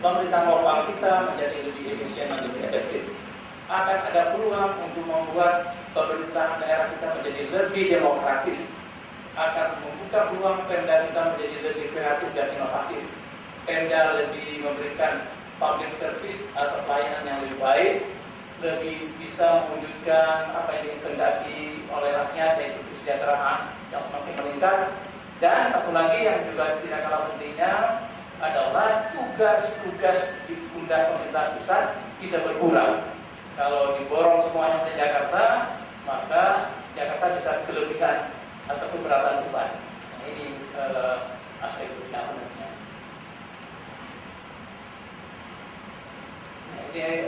pemerintahan lokal kita menjadi lebih efisien dan lebih efektif. Akan ada peluang untuk membuat pemerintahan daerah kita menjadi lebih demokratis. Akan membuka peluang Pemda kita menjadi lebih kreatif dan inovatif. Pemda lebih memberikan public service atau pelayanan yang lebih baik, lebih bisa mewujudkan apa yang dikehendaki oleh rakyat, yaitu kesejahteraan yang semakin meningkat. Dan satu lagi yang juga tidak kalah pentingnya adalah tugas-tugas di pundak pemerintah pusat bisa berkurang. Kalau diborong semuanya oleh Jakarta, maka Jakarta bisa kelebihan atau keberatan beban. Nah, ini aspek berikutnya. Nah, ini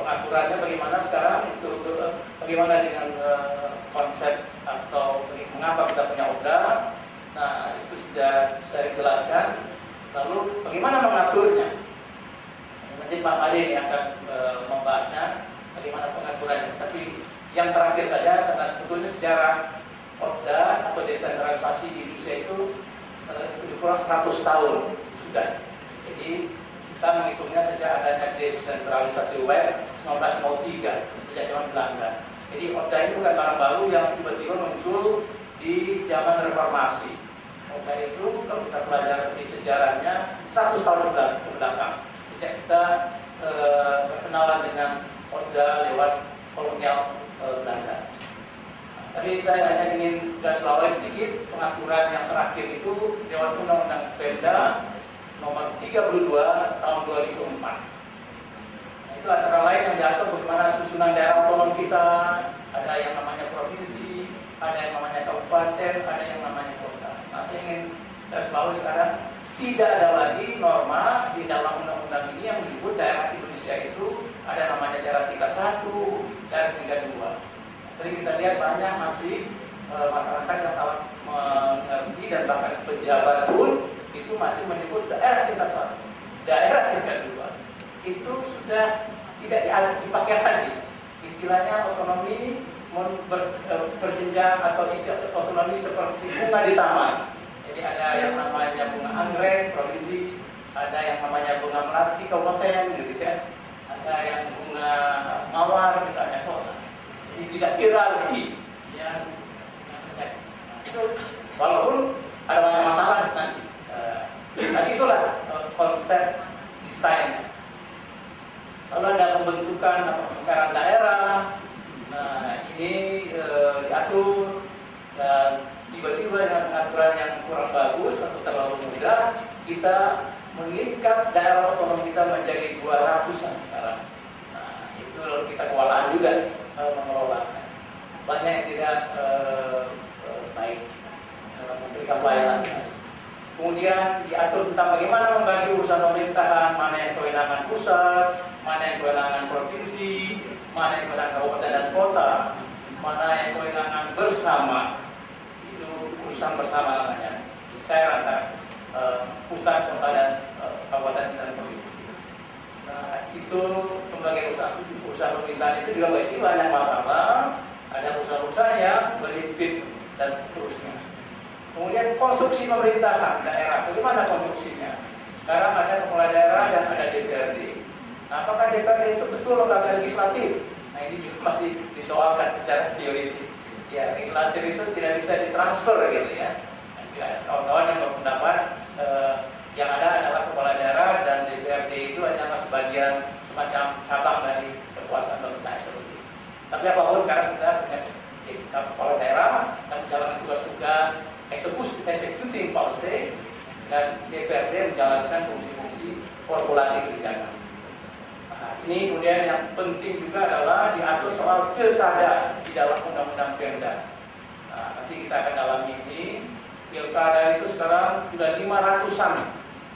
pengaturannya bagaimana sekarang, itu bagaimana dengan konsep atau mengapa kita punya ODA. Nah, itu sudah bisa dijelaskan. Lalu bagaimana mengaturnya? Nanti Pak Ade yang akan membahasnya bagaimana pengaturannya. Tapi yang terakhir saja, karena sebetulnya sejarah ODA atau desentralisasi di Indonesia itu lebih kurang 100 tahun sudah. Jadi kita menghitungnya sejak adanya desentralisasi web 1903 sejak zaman Belanda. Jadi ODA itu bukan barang baru yang tiba-tiba muncul di zaman reformasi. ODA itu kalau kita belajar di sejarahnya 100 tahun ke belakang. Sejak kita berkenalan dengan ODA lewat kolonial Belanda. Tadi saya hanya ingin garis bawahi sedikit pengaturan yang terakhir itu lewat Undang-Undang Pemda nomor 32 tahun 2004. Nah, itu antara lain yang diatur bagaimana susunan daerah otonom kita, ada yang namanya provinsi, ada yang namanya kabupaten, ada yang namanya kota. Nah, saya ingin garis bawahi sekarang tidak ada lagi norma di dalam undang-undang ini yang menyebut daerah Indonesia itu ada namanya daerah tingkat 1, daerah tingkat 2. Sering kita lihat banyak masih masyarakat yang salah mengerti dan bahkan pejabat pun itu masih menyebut daerah tingkat 1, daerah tingkat 2. Itu sudah tidak dipakai lagi. Istilahnya otonomi berjenjang atau istilah otonomi seperti bunga di taman. Jadi ada yang namanya bunga anggrek provinsi, ada yang namanya bunga melati kabupaten, gitu kan. Ada yang bunga mawar misalnya kota. Jadi tidak hierarki. Ya, itu walaupun ada banyak masalah nanti. Tadi itulah konsep desain. Lalu ada pembentukan atau pemekaran daerah. Nah, ini diatur dan tiba-tiba dengan pengaturan yang kurang bagus atau terlalu mudah, kita mengikat daerah otonom kita menjadi 200-an sekarang. Nah, itu lalu kita kewalahan juga mengelolanya. Banyak yang tidak baik memberikan pelayanan. Kemudian diatur tentang bagaimana membagi urusan pemerintahan, mana yang kewenangan pusat, mana yang kewenangan provinsi, mana yang kewenangan kabupaten dan kota, mana yang kewenangan bersama. Itu urusan bersama namanya, share antara pusat, kota dan kabupaten dan provinsi. Nah, itu pembagian usaha pemerintahan itu juga pasti banyak masalah. Ada usaha-usaha yang melimpit dan seterusnya. Kemudian konstruksi pemerintahan daerah, bagaimana konstruksinya? Sekarang ada kepala daerah dan ada DPRD. Nah, apakah DPRD itu betul lembaga legislatif? Nah, ini juga masih disoalkan secara teoritis. Ya, legislatif itu tidak bisa ditransfer gitu ya. Kawan-kawan yang berpendapat yang ada adalah kepala daerah dan DPRD itu hanyalah sebagian semacam cabang dari kekuasaan pemerintah eksekutif. Tapi apapun sekarang kita punya kepala daerah dan menjalankan tugas-tugas executing policy dan DPRD menjalankan fungsi-fungsi formulasi kebijakan. Nah, ini kemudian yang penting juga adalah diatur soal pilkada di dalam undang-undang Pemda. Nah, nanti kita akan dalami ini. Pilkada itu sekarang sudah 500-an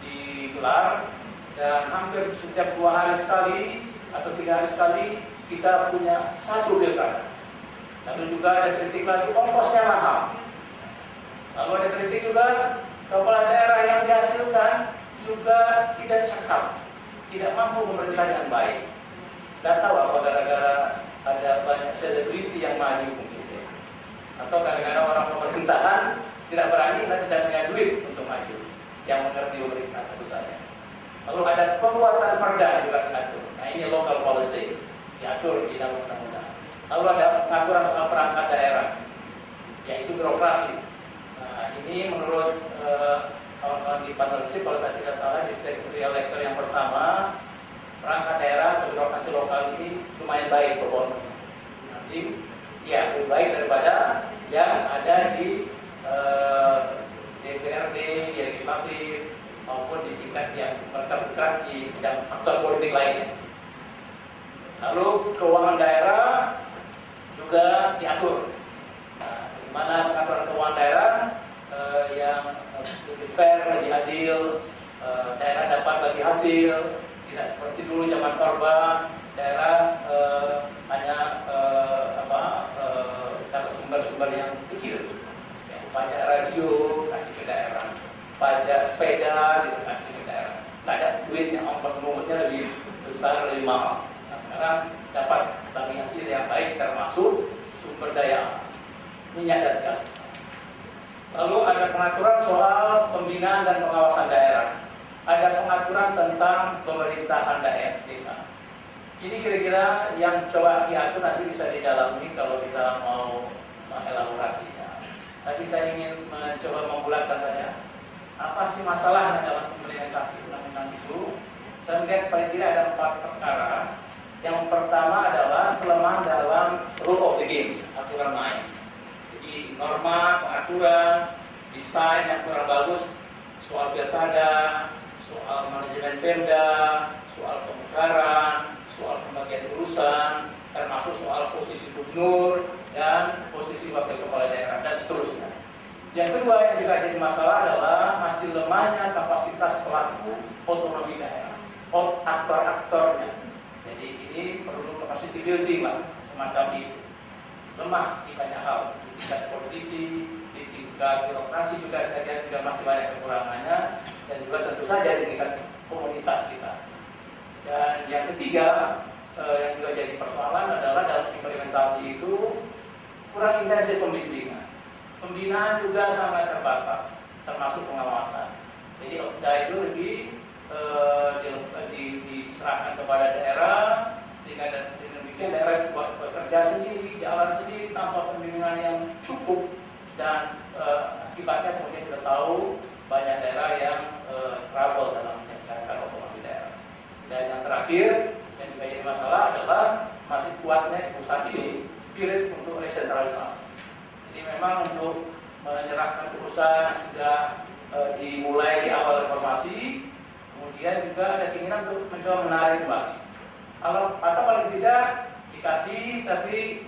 digelar dan hampir setiap 2 hari sekali atau 3 hari sekali kita punya satu pilkada. Lalu juga ada kritik lagi ongkosnya mahal. Lalu ada kritik juga kepala daerah yang dihasilkan juga tidak cakap, tidak mampu memerintah dengan baik. Tidak tahu apa gara-gara ada banyak selebriti yang maju mungkin ya. Atau kadang-kadang orang pemerintahan tidak berani dan tidak punya duit untuk maju, yang mengerti pemerintah tentu saja. Lalu ada Pembuatan perda juga diatur. Nah ini local policy diatur di dalam undang-undang. Lalu ada pengaturan soal perangkat daerah, yaitu birokrasi. Nah ini menurut kawan-kawan di partnership, kalau saya tidak salah di secretarial lecture yang pertama, perangkat daerah atau birokrasi lokal ini lumayan baik performanya. Nanti ya lebih baik daripada yang ada di DPRD, di legislatif, maupun di tingkat yang mereka bergerak di bidang aktor politik lainnya. Lalu keuangan daerah juga diatur. Nah, bagaimana pengaturan keuangan daerah yang lebih fair, lebih adil, daerah dapat bagi hasil, tidak seperti dulu zaman Orba, daerah hanya dapat sumber-sumber yang kecil. Ya, pajak radio kasih ke daerah, pajak sepeda dikasih ke daerah. Nggak ada duit yang ongkos-ongkosnya lebih besar, lebih mahal. Nah sekarang dapat bagi hasil yang baik, termasuk sumber daya minyak dan gas. Lalu ada pengaturan soal pembinaan dan pengawasan daerah. Ada pengaturan tentang pemerintahan daerah desa. Ini kira-kira yang coba diatur, nanti bisa didalami kalau kita mau mengelaborasinya. Tapi saya ingin mencoba membulatkan saja. Apa sih masalahnya dalam implementasi undang-undang itu? Saya melihat paling tidak ada 4 perkara. Yang pertama adalah kelemahan dalam rule of the game, aturan main. Jadi norma, pengaturan, desain yang kurang bagus, soal pilkada, soal manajemen Pemda, soal pemekaran, soal pembagian urusan, termasuk soal posisi gubernur dan posisi wakil kepala daerah dan seterusnya. Yang kedua yang juga jadi masalah adalah masih lemahnya kapasitas pelaku otonomi daerah, aktor-aktornya. Jadi ini perlu capacity building lah, semacam itu. Lemah di banyak hal, di tingkat politisi, di tingkat birokrasi juga saya lihat juga masih banyak kekurangannya, dan juga tentu saja di tingkat komunitas kita. Dan yang ketiga yang juga jadi persoalan adalah dalam implementasi itu kurang intensif pembimbingan. Pembinaan juga sangat terbatas, termasuk pengawasan. Jadi OPDA itu lebih diserahkan kepada daerah, sehingga dengan demikian daerah juga bekerja sendiri, jalan sendiri tanpa pembimbingan yang cukup, dan akibatnya kemudian kita tahu banyak daerah yang trouble dalam menjalankan otonomi daerah. Dan yang terakhir yang juga jadi masalah adalah masih kuatnya di pusat ini spirit untuk resentralisasi. Jadi memang untuk menyerahkan urusan yang sudah dimulai di awal reformasi, kemudian juga ada keinginan untuk mencoba menarik kembali. Atau paling tidak dikasih tapi